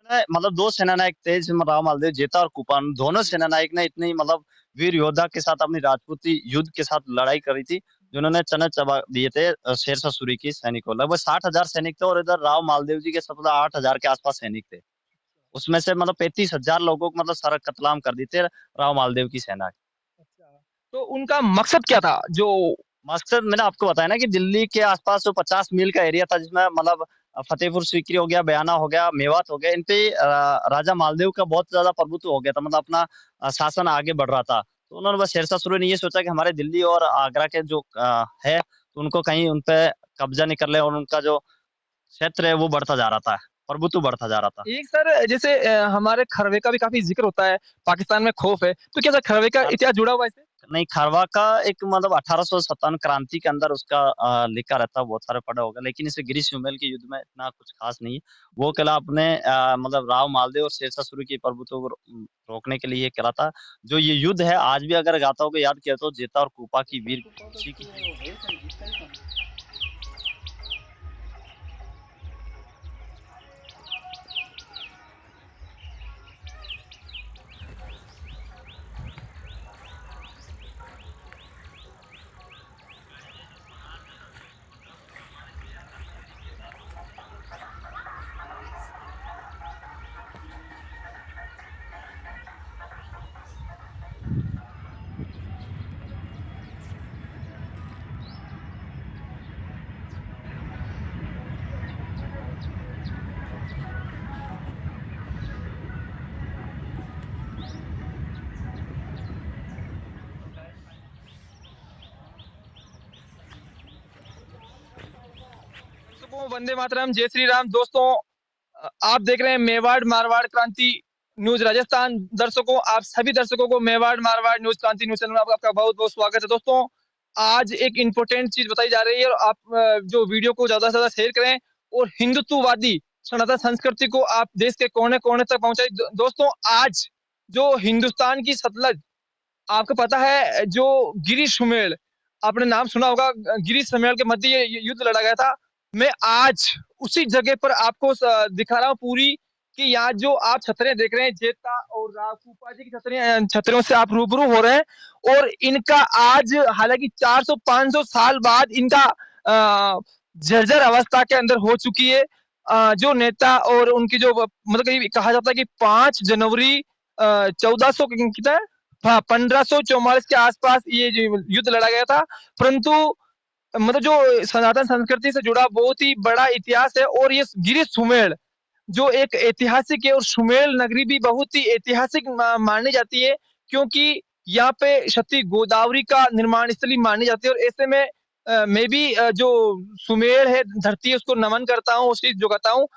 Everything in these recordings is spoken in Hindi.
मतलब 2 सेनानायक थे जिसमें राव मालदेव, जेता और कूपन, दोनों सेनानायक ने इतनी मतलब वीर योद्धा के साथ अपनी राजपूती युद्ध के साथ लड़ाई करी थी, जिन्होंने चने चबा दिए थे शेरशाह सूरी की सैनिकों। लगभग 60,000 सैनिक थे और इधर राव मालदेव जी के मतलब 8,000 के आसपास सैनिक थे। उसमें से मतलब 35,000 लोगों को मतलब सारा कत्लेआम कर दिए थे राव मालदेव की सेना। अच्छा, तो उनका मकसद क्या था? जो मकसद मैंने आपको बताया ना कि दिल्ली के आसपास जो 50 मील का एरिया था, जिसमें मतलब फतेहपुर सीकरी हो गया, बयाना हो गया, मेवात हो गया, इन पे राजा मालदेव का बहुत ज्यादा प्रभुत्व हो गया था, मतलब अपना शासन आगे बढ़ रहा था। तो उन्होंने बस शेरशाह सूरी ने ये सोचा कि हमारे दिल्ली और आगरा के जो है, तो उनको कहीं उन पे कब्जा नहीं कर ले, और उनका जो क्षेत्र है वो बढ़ता जा रहा था, प्रभुत्व बढ़ता जा रहा था। एक सर, जैसे हमारे खरवे का भी काफ़ी ज़िक्र होता है, पाकिस्तान में खौफ है, तो क्या सर खरवे का इतिहास जुड़ा हुआ है इससे? नहीं, खारवा का एक मतलब 1857 क्रांति के अंदर उसका लिखा रहता है, बहुत सारे पढ़ा होगा, लेकिन इसे गिरीश सुमेल के युद्ध में इतना कुछ खास नहीं है। वो किला अपने मतलब राव मालदेव और शेरशाह सूरी की प्रभुत्व को रोकने के लिए ये किला था। जो ये युद्ध है, आज भी अगर गाथाओं को याद किया तो जेता और कूपा की वीर खुशी की है। दर्शकों, वंदे मातरम, जय श्री राम। दोस्तों, आप देख रहे हैं मेवाड़ मारवाड़ क्रांति न्यूज़ राजस्थान। दर्शकों, आप सभी दर्शकों को मेवाड़ मारवाड़ न्यूज़ क्रांति न्यूज़ चैनल में आपका बहुत-बहुत स्वागत है। दोस्तों, आज एक इम्पोर्टेंट चीज़ बताई जा रही है और आप जो वीडियो को ज़्यादा से ज़्यादा शेयर करें और हिंदुत्ववादी सनातन संस्कृति को आप देश के कोने-कोने तक पहुँचाएँ। दोस्तों, आज जो हिंदुस्तान की सतलज, आपको पता है, जो गिरी सुमेल, आपने नाम सुना होगा, गिरी सुमेल के मध्य ये युद्ध लड़ा गया था। मैं आज उसी जगह पर आपको दिखा रहा हूँ पूरी, कि यहाँ जो आप छतरियाँ देख रहे हैं, जेता और रावपूपा जी की छतरियों से आप रूबरू हो रहे हैं। और इनका आज, हालांकि 400-500 साल बाद इनका जर्जर अवस्था के अंदर हो चुकी है। जो नेता और उनकी जो मतलब कि कहा जाता है कि 5 जनवरी 1400 कितना है, हाँ, 1544 के आसपास ये जो युद्ध लड़ा गया था। परंतु मतलब जो सनातन संस्कृति से जुड़ा बहुत ही बड़ा इतिहास है, और ये गिरी सुमेल जो एक ऐतिहासिक है, और सुमेल नगरी भी बहुत ही ऐतिहासिक मानी जाती है, क्योंकि यहाँ पे सती गोदावरी का निर्माण स्थली मानी जाती है। और ऐसे में मैं भी जो सुमेल है धरती है उसको नमन करता हूँ, उसकी जुगाता हूँ।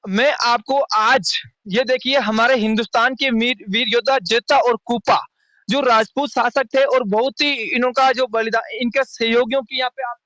मैं आपको आज, ये देखिए, हमारे हिंदुस्तान के वीर योद्धा जेता और कूपा, जो राजपूत शासक थे, और बहुत ही इनका जो बलिदान, इनके सहयोगियों की यहाँ पे आप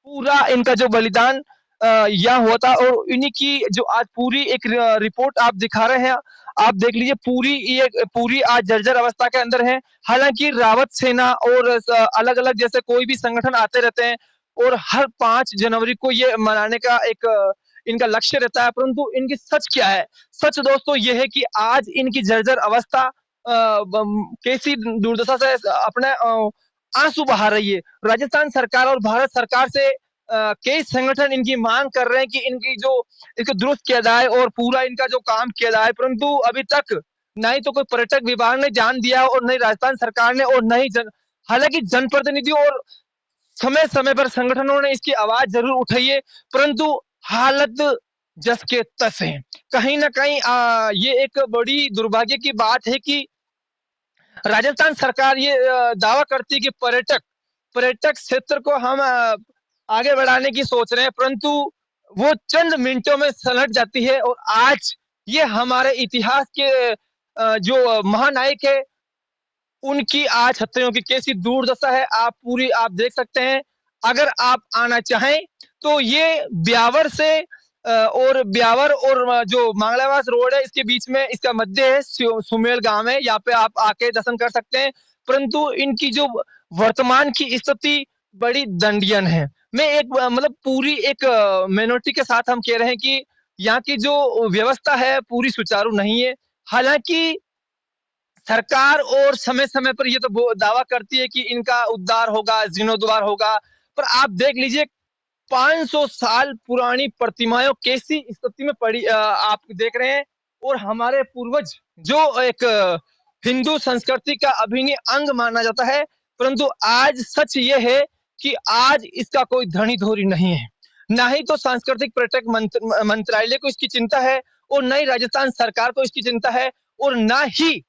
पूरा इनका जो बलिदान यहाँ हुआ था, और इन्हीं की जो आज पूरी एक रिपोर्ट आप दिखा रहे हैं। आप देख लीजिए, पूरी ये पूरी आज जर्जर अवस्था के अंदर है। हालांकि रावत सेना और अलग अलग जैसे कोई भी संगठन आते रहते हैं, और हर 5 जनवरी को ये मनाने का एक इनका लक्ष्य रहता है, परंतु इनकी सच क्या है? सच दोस्तों ये है कि आज इनकी जर्जर अवस्था कैसी दुर्दशा से अपने आंसू बहा रही है। राजस्थान सरकार और भारत सरकार से कई संगठन इनकी मांग कर रहे हैं कि इनकी जो इसको दुरुस्त किया जाए और पूरा इनका जो काम किया जाए, परंतु अभी तक ना ही तो कोई पर्यटक विभाग ने ध्यान दिया, और न ही राजस्थान सरकार ने, और न ही हालांकि जनप्रतिनिधियों और समय समय पर संगठनों ने इसकी आवाज जरूर उठाई है, परंतु हालत जस के तस है। कहीं ना कहीं ये एक बड़ी दुर्भाग्य की बात है कि राजस्थान सरकार ये दावा करती है कि पर्यटक पर्यटक क्षेत्र को हम आगे बढ़ाने की सोच रहे हैं, परंतु वो चंद मिनटों में सलट जाती है। और आज ये हमारे इतिहास के जो महानायक है, उनकी आज छतरियों की कैसी दुर्दशा है, आप पूरी आप देख सकते हैं। अगर आप आना चाहें तो ये ब्यावर से और ब्यावर और जो मंगलावास रोड है, इसके बीच में इसका मध्य है, सुमेल गांव है, यहाँ पे आप आके दर्शन कर सकते हैं। परंतु इनकी जो वर्तमान की स्थिति बड़ी दंडियन है। मैं एक मतलब पूरी एक मिनोरिटी के साथ हम कह रहे हैं कि यहाँ की जो व्यवस्था है पूरी सुचारू नहीं है। हालांकि सरकार और समय-समय पर ये तो दावा करती है कि इनका उद्धार होगा, जीर्णोद्धार होगा, पर आप देख लीजिए 500 साल पुरानी प्रतिमाएं कैसी स्थिति में पड़ी आप देख रहे हैं। और हमारे पूर्वज जो एक हिंदू संस्कृति का अभिन्न अंग माना जाता है, परंतु आज सच ये है कि आज इसका कोई धनी धोरी नहीं है। ना ही तो सांस्कृतिक पर्यटक मंत्रालय को इसकी चिंता है, और न ही राजस्थान सरकार को इसकी चिंता है, और ना ही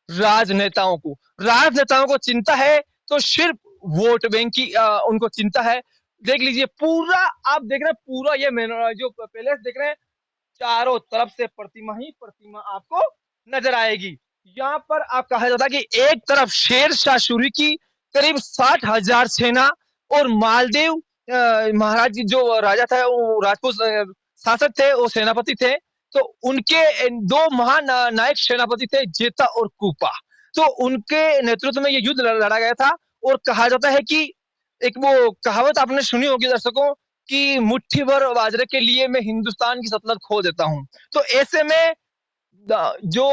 राजनेताओं को चिंता है तो सिर्फ वोट बैंक की उनको चिंता है। देख लीजिए पूरा, आप देख रहे हैं पूरा ये जो पैलेस देख रहे हैं, चारों तरफ से प्रतिमा ही प्रतिमा आपको नजर आएगी। यहाँ पर आप कहा जाता है कि एक तरफ शेर शाह सूरी की करीब 60,000 सेना, और मालदेव महाराज जो राजा था वो राजपूत शासक थे, वो सेनापति थे, तो उनके दो महान नायक सेनापति थे, जेता और कूपा। तो उनके नेतृत्व में ये युद्ध लड़ा गया था। और कहा जाता है कि एक वो कहावत आपने सुनी होगी दर्शकों, कि मुट्ठी भर बाजरे के लिए मैं हिंदुस्तान की सल्तनत खो देता हूँ। तो ऐसे में जो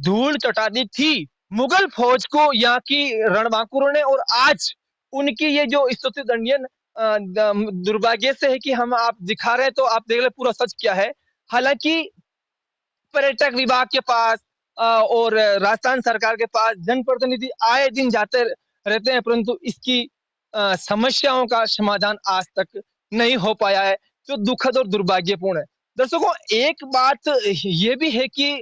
धूल चटा दी थी मुगल फौज को यहाँ की रणबांकुरों ने, और आज उनकी ये जो स्थिति दंडनीय दुर्भाग्य से है कि हम आप दिखा रहे हैं, तो आप देख ले पूरा सच क्या है। हालांकि पर्यटक विभाग के पास और राजस्थान सरकार के पास जनप्रतिनिधि आए दिन जाते रहते हैं, परंतु इसकी समस्याओं का समाधान आज तक नहीं हो पाया है, जो दुखद और दुर्भाग्यपूर्ण है। दर्शकों एक बात ये भी है कि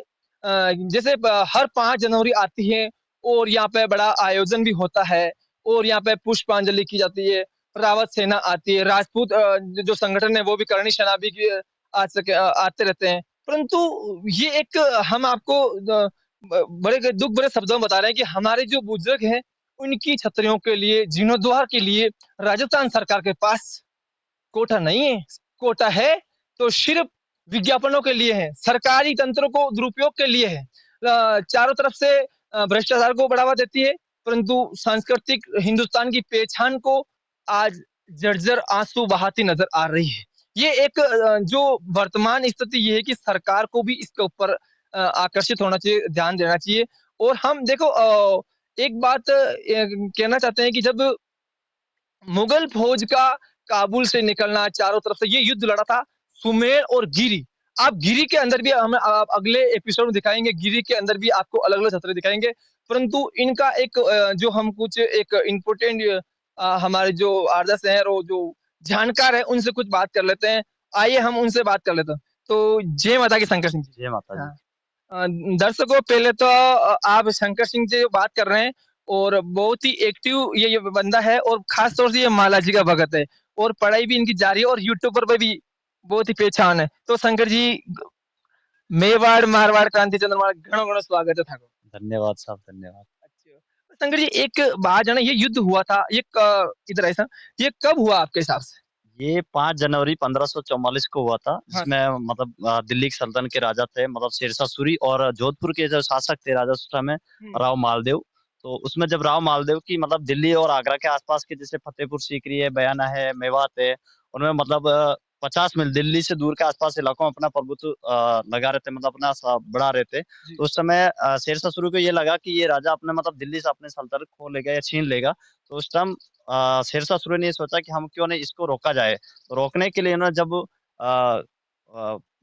जैसे हर 5 जनवरी आती है और यहाँ पे बड़ा आयोजन भी होता है, और यहाँ पे पुष्पांजलि की जाती है, रावत सेना आती है, राजपूत जो संगठन है वो भी करनी शनाबी की आते रहते हैं। परंतु ये एक हम आपको बड़े दुख भरे शब्दों में बता रहे हैं कि हमारे जो बुजुर्ग हैं उनकी छतरियों के लिए, जीर्णोद्धार के लिए राजस्थान सरकार के पास कोटा नहीं है। कोटा है तो सिर्फ विज्ञापनों के लिए है, सरकारी तंत्र को दुरुपयोग के लिए है, चारों तरफ से भ्रष्टाचार को बढ़ावा देती है, परंतु सांस्कृतिक हिंदुस्तान की पहचान को आज जर्जर आंसू बहाती नजर आ रही है। ये एक जो वर्तमान स्थिति ये है कि सरकार को भी इसके ऊपर आकर्षित होना चाहिए, ध्यान देना चाहिए। और हम देखो एक बात कहना चाहते हैं कि जब मुगल फौज का काबुल से निकलना, चारों तरफ से ये युद्ध लड़ा था, सुमेर और गिरी। आप गिरी के अंदर भी हम आप अगले एपिसोड में दिखाएंगे, गिरी के अंदर भी आपको अलग-अलग छतरे दिखाएंगे, परंतु इनका एक जो हम कुछ एक इम्पोर्टेंट हमारे जो आदर्श हैं और जो जानकार है उनसे कुछ बात कर लेते हैं। आइए हम उनसे बात कर लेते हैं। तो जय माता की शंकर सिंह जी। जय माता दी। हाँ। दर्शकों पहले तो आप शंकर सिंह जी जो बात कर रहे हैं, और बहुत ही एक्टिव ये बंदा है, और खास तौर से ये माला जी का भगत है, और पढ़ाई भी इनकी जारी है, और यूट्यूब पर भी बहुत ही पहचान है। तो शंकर जी मेवाड़ मारवाड़ क्रांति चंद्रमाल घणो घणो स्वागत है थाको। धन्यवाद साहब, धन्यवाद। अच्छा, तो शंकर जी एक बात जाना, ये युद्ध हुआ था, ये इधर ऐसा ये कब हुआ आपके हिसाब से? ये 5 जनवरी 1544 को हुआ था, हाँ। जिसमें मतलब दिल्ली के सल्तनत के राजा थे, मतलब शेरशाह सूरी, और जोधपुर के जो शासक थे राजा उस समय राव मालदेव। तो उसमें जब राव मालदेव की मतलब दिल्ली और आगरा के आसपास के जैसे फतेहपुर सीकरी है, बयाना है, मेवात है, उनमें मतलब 50 मील दिल्ली से दूर के आसपास इलाकों में अपना प्रभुत्व लगा रहे थे, मतलब अपना बढ़ा रहे थे। तो उस समय शेरशाह सूरी को ये लगा कि ये राजा अपने मतलब दिल्ली से अपने सल्तनत खो लेगा या छीन लेगा। तो उस टाइम शेरशाह सूरी ने ये सोचा कि हम क्यों नहीं इसको रोका जाए। तो रोकने के लिए उन्होंने जब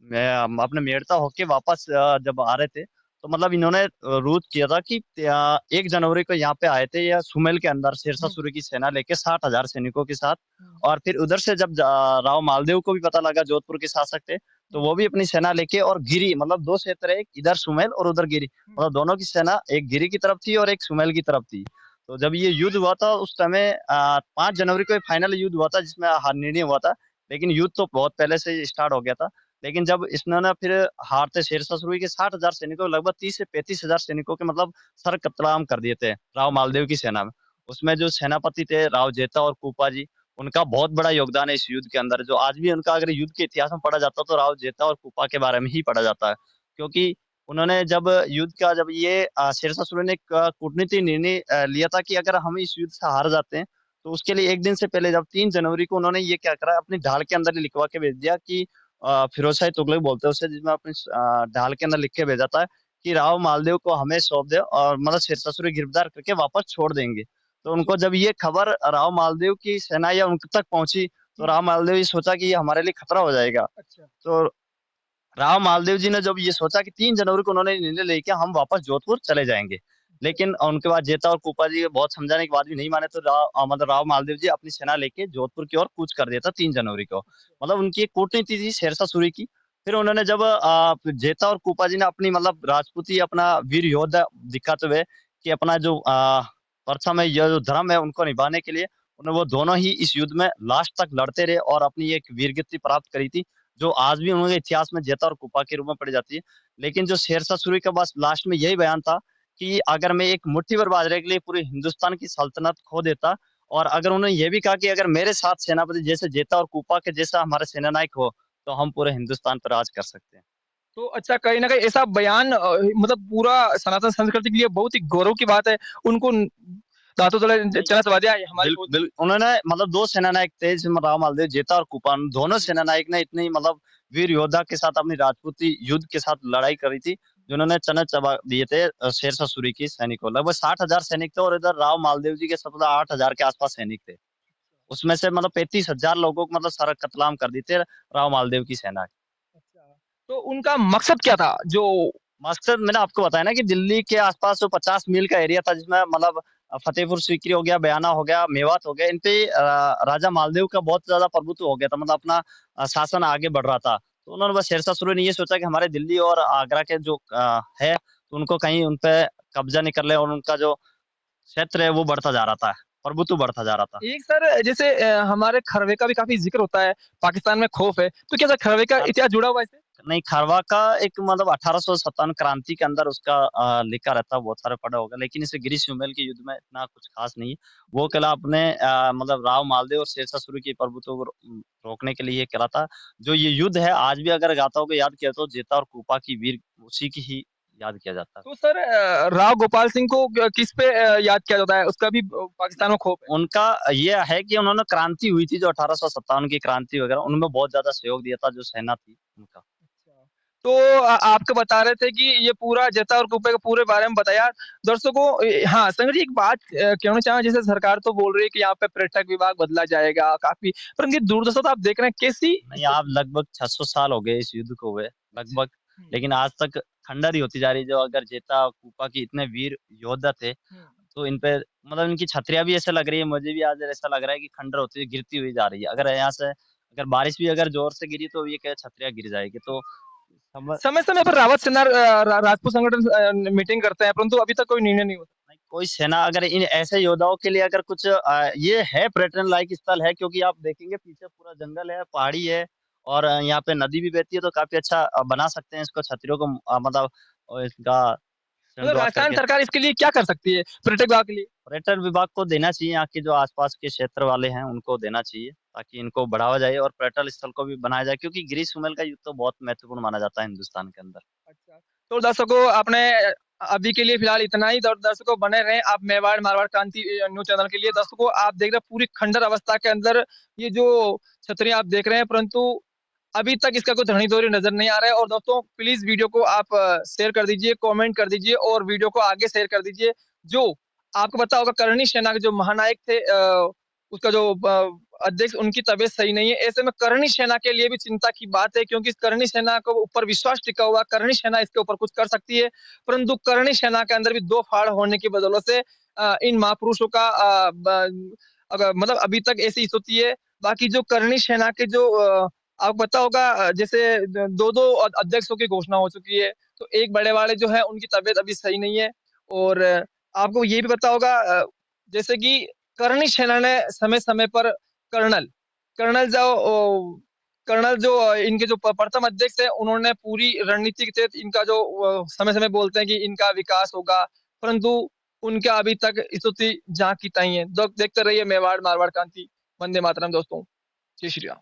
मैं अपने मेड़ता होके वापस जब आ रहे थे, तो मतलब इन्होंने रूट किया था कि 1 जनवरी को यहाँ पे आए थे, या सुमेल के अंदर शेरशाह सूरी की सेना लेके 60,000 सैनिकों के साथ। और फिर उधर से जब राव मालदेव को भी पता लगा, जोधपुर के शासक थे, तो वो भी अपनी सेना लेके, और गिरी मतलब 2 क्षेत्र है, एक इधर सुमेल और उधर गिरी, मतलब दोनों की सेना एक गिरी की तरफ थी और एक सुमेल की तरफ थी। तो जब ये युद्ध हुआ था उस समय 5 जनवरी को फाइनल युद्ध हुआ था, जिसमें हार निर्णय हुआ था, लेकिन युद्ध तो बहुत पहले से स्टार्ट हो गया था। लेकिन जब इन्होंने फिर हारते शेरशाह सूरी के 60,000 सैनिकों, लगभग 30 से 35,000 सैनिकों के मतलब सर कतलाम कर दिए थे राव मालदेव की सेना में। उसमें जो सेनापति थे राव जेता और कूपा जी, उनका बहुत बड़ा योगदान है इस युद्ध के अंदर। जो आज भी उनका अगर युद्ध के इतिहास में पढ़ा जाता तो राव जेता और कूपा के बारे में ही पढ़ा जाता है, क्योंकि उन्होंने जब युद्ध का जब ये शेरशाह सूरी ने एक कूटनीतिक निर्णय लिया था कि अगर हम इस युद्ध से हार जाते हैं, तो उसके लिए एक दिन से पहले जब 3 जनवरी को उन्होंने ये क्या करा, अपनी ढाल के अंदर ही लिखवा के भेज दिया कि फिरोज शाही तुगलक बोलते हैं उसे, जिसमें अपनी ढाल के अंदर लिख के भेजा था कि राव मालदेव को हमें सौंप दे और मतलब शेरशाह सूरी गिरफ्तार करके वापस छोड़ देंगे। तो उनको जब ये खबर राव मालदेव की सेना या उन तक पहुंची, तो राव मालदेव ये सोचा कि ये हमारे लिए खतरा हो जाएगा। अच्छा। तो राव मालदेव जी ने जब ये सोचा कि 3 जनवरी को उन्होंने निर्णय लिया हम वापस जोधपुर चले जाएंगे। लेकिन उनके बाद जेता और कूपा जी बहुत समझाने के बाद भी नहीं माने, तो मतलब राव मालदेव जी अपनी सेना लेके जोधपुर की ओर कूच कर दिया था 3 जनवरी को। मतलब उनकी एक कूटनीति थी शेरशाह सूरी की। फिर उन्होंने जब जेता और कूपा जी ने अपनी मतलब राजपूती अपना वीर योद्धा दिखाते हुए कि अपना जो प्रथम है यह जो धर्म है उनको निभाने के लिए उन्हें वो दोनों ही इस युद्ध में लास्ट तक लड़ते रहे और अपनी एक वीरगति प्राप्त करी थी, जो आज भी उनके इतिहास में जेता और कुपा के रूप में पढ़ी जाती है। लेकिन जो शेरशाह सूरी का बस लास्ट में यही बयान था कि अगर मैं एक मुट्ठी भर बाजरे के लिए पूरे हिंदुस्तान की सल्तनत खो देता, और अगर उन्होंने ये भी कहा कि अगर मेरे साथ सेनापति जैसे जेता और कुपा के जैसा हमारे सेनानायक हो, तो हम पूरे हिंदुस्तान पर राज कर सकते हैं। तो अच्छा, कहीं न कहीं ऐसा बयान मतलब पूरा सनातन संस्कृति के लिए बहुत ही गौरव की बात है। उनको दांतों तले नहीं, चना चबा दिया है हमारी बिल फौज ने। बिल उन्होंने मतलब 2 सेनानायक थे जिसमें राव मालदेव, जेता और कुपन, दोनों सेनानायक ने इतनी मतलब वीर योद्धा के साथ अपनी राजपूती युद्ध के साथ लड़ाई करी थी, जिन्होंने चने चबा दिए थे शेरशाह सूरी की सैनिकों। लगभग 60,000 सैनिक थे और इधर राव मालदेव जी के सबसे 8,000 के आसपास सैनिक थे। उसमें से मतलब 35,000 लोगों को मतलब सारा कत्लेआम कर देते राव मालदेव की सेना। अच्छा, तो उनका मकसद क्या था? जो मकसद मैंने आपको बताया ना कि दिल्ली के आसपास जो 50 मील का एरिया था, जिसमें मतलब फतेहपुर सीकरी हो गया, बयाना हो गया, मेवात हो गया, इन पे राजा मालदेव का बहुत ज्यादा प्रभुत्व हो गया था, मतलब अपना शासन आगे बढ़ रहा था। तो उन्होंने बस शेरशाह सूरी ने ये सोचा कि हमारे दिल्ली और आगरा के जो है, तो उनको कहीं उन पे कब्जा नहीं कर ले, और उनका जो क्षेत्र है वो बढ़ता जा रहा था, प्रभुत्व बढ़ता जा रहा था। एक सर जैसे हमारे खरवे का भी काफ़ी ज़िक्र होता है, पाकिस्तान में खौफ है, तो क्या सर खरवे का इतिहास जुड़ा हुआ है इससे? नहीं, खरवा का एक मतलब 1857 क्रांति के अंदर उसका लिखा रहता है, बहुत सारे पढ़ा होगा, लेकिन इसे गिरी सुमेल के युद्ध में इतना कुछ खास नहीं है। वो किला अपने मतलब राव मालदेव और शेरशाह सूरी की प्रभुत्व को रोकने के लिए ये किला था। जो ये युद्ध है आज भी अगर गाथाओं को याद किया तो जेता और कूपा की वीर उसी की ही याद किया जाता है। तो सर राव गोपाल सिंह को किस पे याद किया जाता है? उसका भी पाकिस्तान में खौफ है। उनका ये है कि उन्होंने क्रांति हुई थी जो 1857 की क्रांति वगैरह, उनमें बहुत ज्यादा सहयोग दिया था जो सेना थी उनका। अच्छा। तो आपको बता रहे थे कि ये पूरा जता और कुप्पे के पूरे बारे में बताया दर्शकों। हाँ संजय जी, एक बात कहना चाहूँ, जैसे सरकार तो बोल रही है कि यहाँ पे पर्यटक विभाग बदला जाएगा काफी, पर उनकी दुर्दशा तो आप देख रहे हैं कैसी नहीं, आप लगभग 600 साल हो गए इस युद्ध को हुए, अच्छा। लगभग। लेकिन आज तक खंडर ही होती जा रही है। जो अगर जेता कूपा की इतने वीर योद्धा थे, हुँ। तो इन पे मतलब इनकी छतरियाँ भी ऐसे लग रही है, मुझे भी आज ऐसा लग रहा है कि खंडर होती हुई गिरती हुई जा रही है। अगर यहाँ से अगर बारिश भी अगर जोर से गिरी तो ये क्या छतरियाँ गिर जाएगी। तो सम समय-समय पर रावत सेना राजपूत संगठन मीटिंग करते हैं, परंतु अभी तक कोई निर्णय नहीं होता। नहीं, कोई सेना अगर इन ऐसे योद्धाओं के लिए अगर कुछ ये है पर्यटन लायक स्थल है, क्योंकि आप देखेंगे पीछे पूरा जंगल है, पहाड़ी है, और यहाँ पे नदी भी बहती है, तो काफ़ी अच्छा बना सकते हैं इसको, छतरियों को मतलब इसका मतलब शुरुआत राजस्थान करके। सरकार इसके लिए क्या कर सकती है पर्यटक विभाग के लिए? पर्यटन विभाग को देना चाहिए, यहाँ के जो आसपास के क्षेत्र वाले हैं उनको देना चाहिए, ताकि इनको बढ़ावा जाए और पर्यटन स्थल को भी बनाया जाए, क्योंकि गिरीश सुमेल का युद्ध तो बहुत महत्वपूर्ण माना जाता है हिंदुस्तान के अंदर। अच्छा। तो दर्शकों, आपने अभी के लिए फिलहाल इतना ही। दर्शकों बने रहें आप मेवाड़ मारवाड़ क्रांति न्यूज़ चैनल के लिए। दर्शकों आप देख रहे हैं पूरी खंडर अवस्था के अंदर ये जो छतरियाँ आप देख रहे हैं, परंतु अभी तक इसका कोई धनी-धोरी नज़र नहीं आ रहा है। और दोस्तों प्लीज़ वीडियो को आप शेयर कर दीजिए, कमेंट कर दीजिए और वीडियो को आगे शेयर कर दीजिए। जो आपको पता होगा करणी सेना के जो महानायक थे, उसका जो अध्यक्ष, उनकी तबीयत सही नहीं है। ऐसे में करणी सेना के लिए भी चिंता की बात है, क्योंकि इस करणी सेना के ऊपर विश्वास टिका हुआ, करणी सेना इसके ऊपर कुछ कर सकती है। परंतु करणी सेना के अंदर भी 2 फाड़ होने की बदौलत से इन महापुरुषों का अगर मतलब अभी तक ऐसी स्थिति है। बाकी जो करणी सेना के जो आपको पता होगा, जैसे 2-2 अध्यक्षों की घोषणा हो चुकी है। तो एक बड़े वाले जो है उनकी तबीयत अभी सही नहीं है। और आपको ये भी पता होगा, जैसे कि करणी सेना ने समय-समय पर कर्नल कर्नल जो कर्नल जो इनके जो प्रथम अध्यक्ष हैं, उन्होंने पूरी रणनीति के तहत इनका जो समय-समय बोलते हैं कि इनका विकास होगा, परंतु उनका अभी तक स्थिति जहाँ की तहीं है। देखते रहिए मेवाड़ मारवाड़ क्रांति। वंदे मातरम दोस्तों। जय श्री राम।